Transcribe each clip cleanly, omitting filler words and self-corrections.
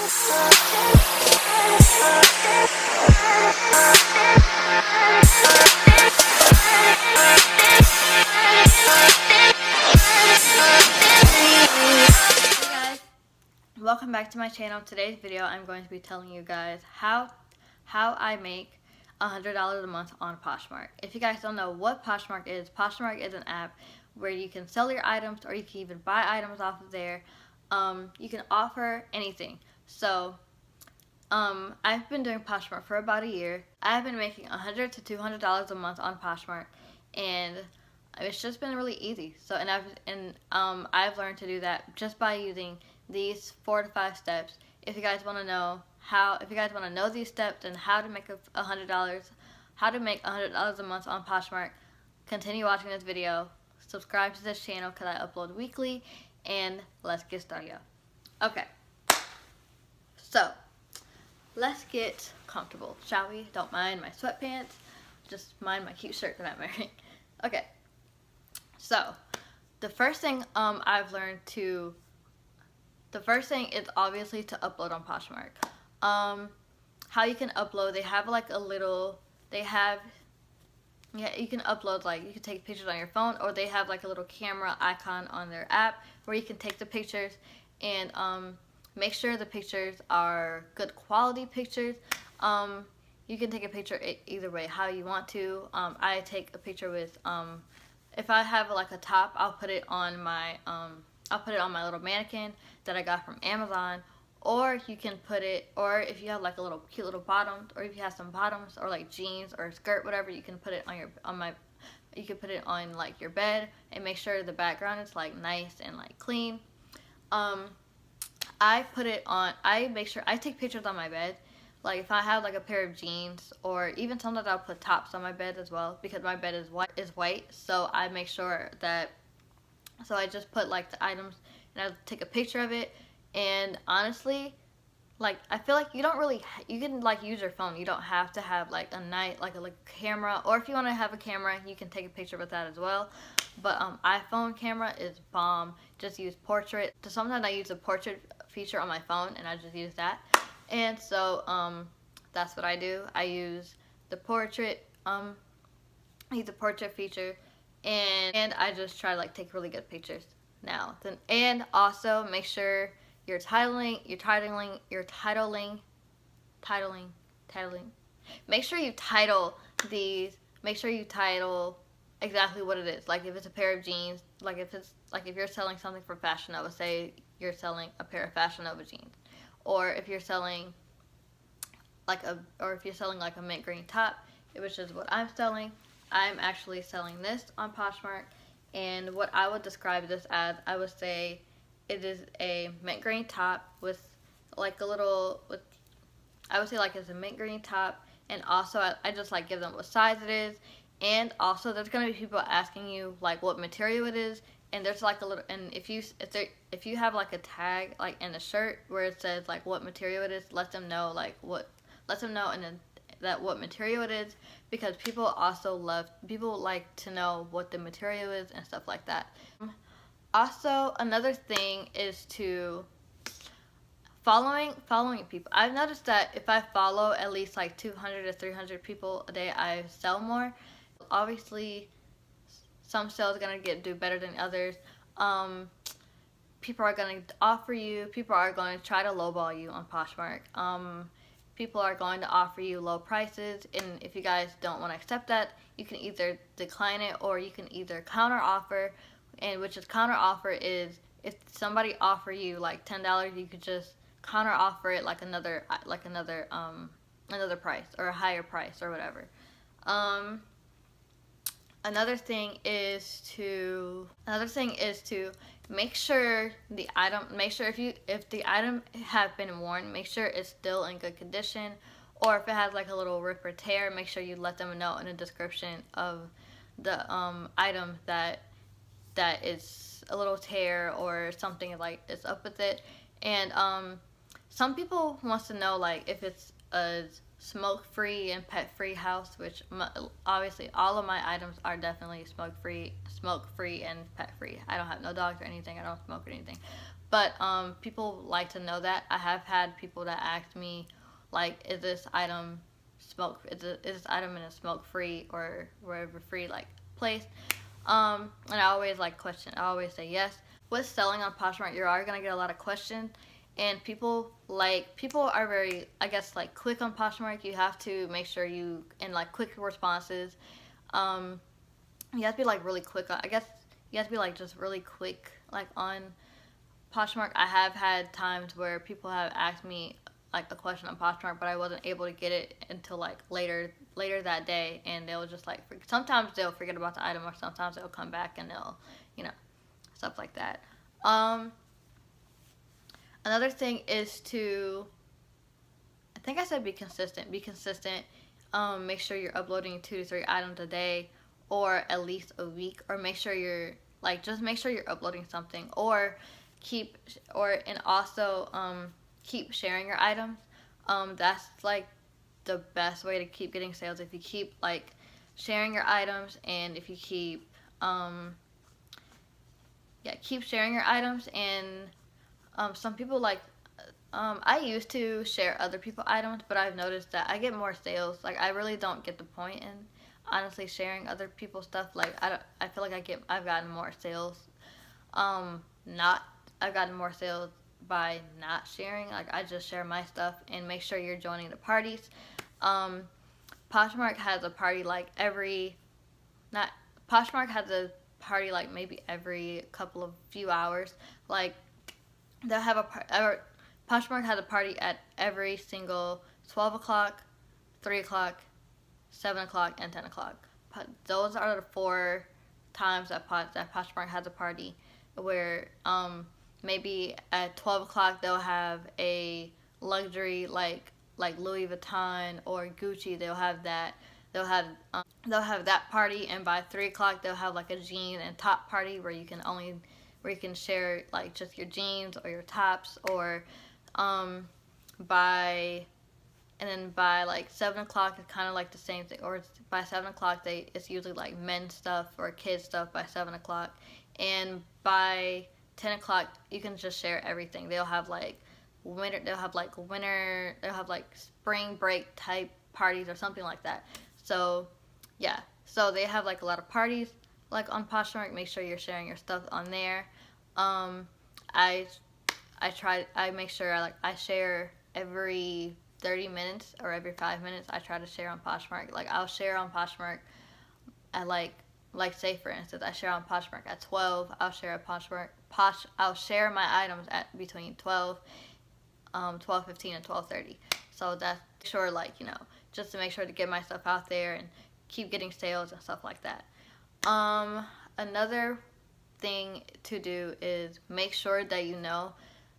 Welcome back to my channel. Today's video I'm going to be telling you guys how I make $100 a month on Poshmark. If you guys don't know what Poshmark is an app where you can sell your items, or you can even buy items off of there. You can offer anything. So I've been doing Poshmark for about a year. I've been making $100 to $200 a month on Poshmark, and it's just been really easy. So I've learned to do that just by using these 4 to 5 steps. If you guys want to know these steps and how to make $100 a month on Poshmark, continue watching this video. Subscribe to this channel because I upload weekly, and let's get started. Okay, so let's get comfortable, shall we? Don't mind my sweatpants, just mind my cute shirt that I'm wearing. Okay, so the first thing is obviously to upload on Poshmark. How you can upload, you can upload, like, you can take pictures on your phone, or they have like a little camera icon on their app where you can take the pictures, and make sure the pictures are good quality pictures. You can take a picture either way, how you want to. I take a picture with, if I have like a top, I'll put it on my little mannequin that I got from Amazon. Or you can put it, or if you have like a little cute little bottoms, or if you have some bottoms or like jeans or a skirt, whatever, you can put it you can put it on like your bed, and make sure the background is like nice and like clean. I make sure I take pictures on my bed. Like if I have like a pair of jeans, or even sometimes I'll put tops on my bed as well, because my bed is white. So I make sure that, so I just put like the items, and I take a picture of it. And honestly, like, I feel like you can like use your phone. You don't have to have like a camera, or if you want to have a camera, you can take a picture with that as well. But iPhone camera is bomb. Just use portrait. So sometimes I use the portrait feature on my phone, and I just use that. And so that's what I do. I use the portrait feature, and I just try to like take really good pictures now. And also make sure you're titling. Make sure you title these. Make sure you title exactly what it is. Like if it's a pair of jeans, like if you're selling something for Fashion Nova, say you're selling a pair of Fashion Nova jeans, or if you're selling like a mint green top, which is what I'm selling. I'm actually selling this on Poshmark, and what I would describe this as, I would say it is a mint green top with like I would say like it's a mint green top. And also I just like give them what size it is, and also there's gonna be people asking you like what material it is, and there's like a little, and if you have like a tag like in the shirt where it says like what material it is, let them know and then that what material it is, because people like to know what the material is and stuff like that. Also, another thing is to following people. I've noticed that if I follow at least like 200 to 300 people a day, I sell more. Obviously, some sales are gonna do better than others. People are gonna try to lowball you on Poshmark. People are going to offer you low prices, and if you guys don't want to accept that, you can either decline it, or you can either counter offer. And counter offer is, if somebody offer you like $10, you could just counter offer it like another price, or a higher price, or whatever. Another thing is to make sure if the item have been worn, make sure it's still in good condition, or if it has like a little rip or tear, make sure you let them know in the description of the item that is a little tear or something like is up with it. And some people wants to know like if it's a smoke-free and pet-free house, which obviously all of my items are definitely smoke-free and pet-free. I don't have no dogs or anything. I don't smoke or anything. But people like to know that. I have had people that ask me, like, is this item is this item in a smoke free or wherever free like place? And I always like question. I always say yes. With selling on Poshmark, you're always gonna get a lot of questions, and people are very, I guess, like quick on Poshmark. You have to make sure you and like quick responses. Um, you have to be like really quick. I guess you have to be like just really quick like on Poshmark. I have had times where people have asked me like a question on Poshmark, but I wasn't able to get it until like later that day, and they'll just like sometimes they'll forget about the item, or sometimes they'll come back and they'll, you know, stuff like that. Um, Another thing is to, I think I said be consistent. Be consistent. Make sure you're uploading 2 to 3 items a day, or at least a week, or make sure you're like just make sure you're uploading something, or keep and also keep sharing your items. That's like the best way to keep getting sales. If you keep like sharing your items, and if you keep keep sharing your items, and some people like I used to share other people's items, but I've noticed that I get more sales. Like I really don't get the point in honestly sharing other people's stuff. Like I feel like I've gotten more sales. Not I've gotten more sales by not sharing. Like I just share my stuff, and make sure you're joining the parties. Um, Poshmark has a party like every not Poshmark has a party like maybe every couple of few hours. Like they'll have Poshmark has a party at every single 12 o'clock, 3 o'clock, 7 o'clock, and 10 o'clock. Those are the 4 times that Poshmark has a party, where maybe at 12 o'clock they'll have a luxury like Louis Vuitton or Gucci. They'll have that. They'll have that party, and by 3 o'clock they'll have like a jean and top party where you can share like just your jeans or your tops, or by and then by like 7 o'clock it's kind of like the same thing, or by 7 o'clock it's usually like men's stuff or kids stuff by 7 o'clock, and by 10 o'clock you can just share everything. They'll have like spring break type parties or something like that. So yeah, so they have like a lot of parties like on Poshmark. Make sure you're sharing your stuff on there. I make sure I share every 30 minutes or every 5 minutes. I try to share on Poshmark. Like I'll share on Poshmark at like say for instance I share on Poshmark at 12. I'll share at I'll share my items at between 12:15 and 12:30. So that's sure, like, you know, just to make sure to get my stuff out there and keep getting sales and stuff like that. Another thing to do is make sure that you know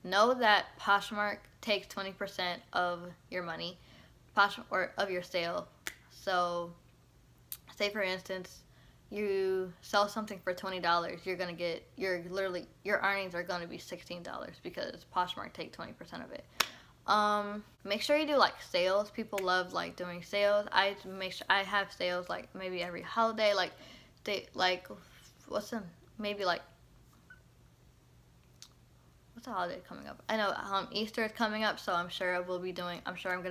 that Poshmark takes 20% of your money, or of your sale. So, say for instance, you sell something for $20, you're gonna get your earnings are gonna be $16 because Poshmark take 20% of it. Make sure you do like sales. People love like doing sales. I make sure I have sales like maybe every holiday. Like what's the holiday coming up? I know Easter is coming up, so I'm sure I'm gonna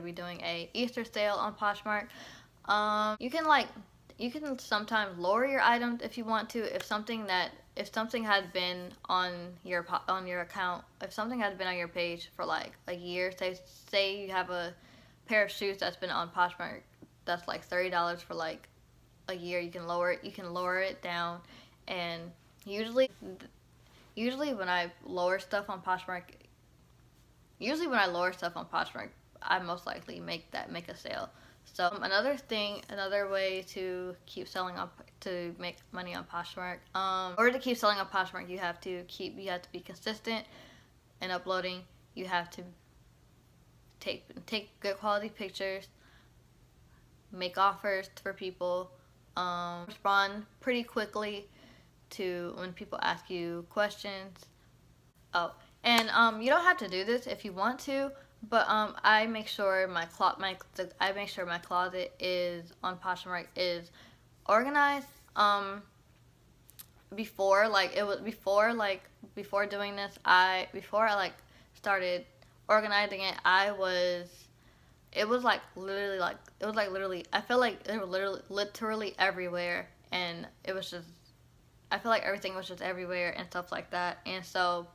be doing a Easter sale on Poshmark. You can sometimes lower your items if you want to. If something had been on your account, if something has been on your page for like a year, say you have a pair of shoes that's been on Poshmark that's like $30 for like a year, you can lower it down. And usually when I lower stuff on Poshmark, I most likely make a sale. So another way to keep selling to make money on Poshmark, or to keep selling on Poshmark, you have to be consistent in uploading. You have to take good quality pictures, make offers for people, respond pretty quickly to when people ask you questions. Oh, and you don't have to do this if you want to. But I make sure my closet is on Poshmark is organized. before, like, it was before doing this, before I like started organizing it, it was like literally, I feel like it was literally everywhere, and it was just, I feel like everything was just everywhere and stuff like that. And so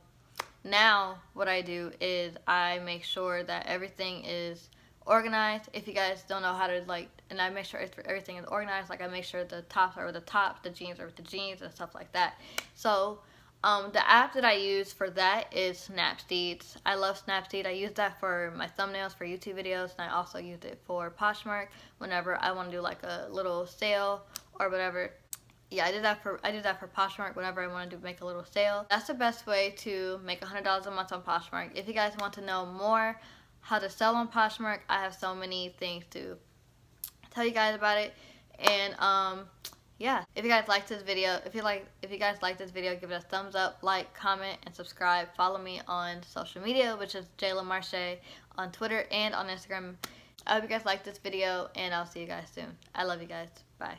now what I do is I make sure that everything is organized. If you guys don't know how to, like, and I make sure everything is organized, like I make sure the tops are with the tops, the jeans are with the jeans, and stuff like that. So the app that I use for that is Snapseed. I love Snapseed. I use that for my thumbnails for YouTube videos, and I also use it for Poshmark whenever I want to do like a little sale or whatever. Yeah, I did that for Poshmark whenever I wanted to make a little sale. That's the best way to make $100 a month on Poshmark. If you guys want to know more how to sell on Poshmark, I have so many things to tell you guys about it. And yeah, if you guys like this video, if you guys like this video, give it a thumbs up, like, comment, and subscribe. Follow me on social media, which is JaylahMarshae on Twitter and on Instagram. I hope you guys like this video, and I'll see you guys soon. I love you guys. Bye.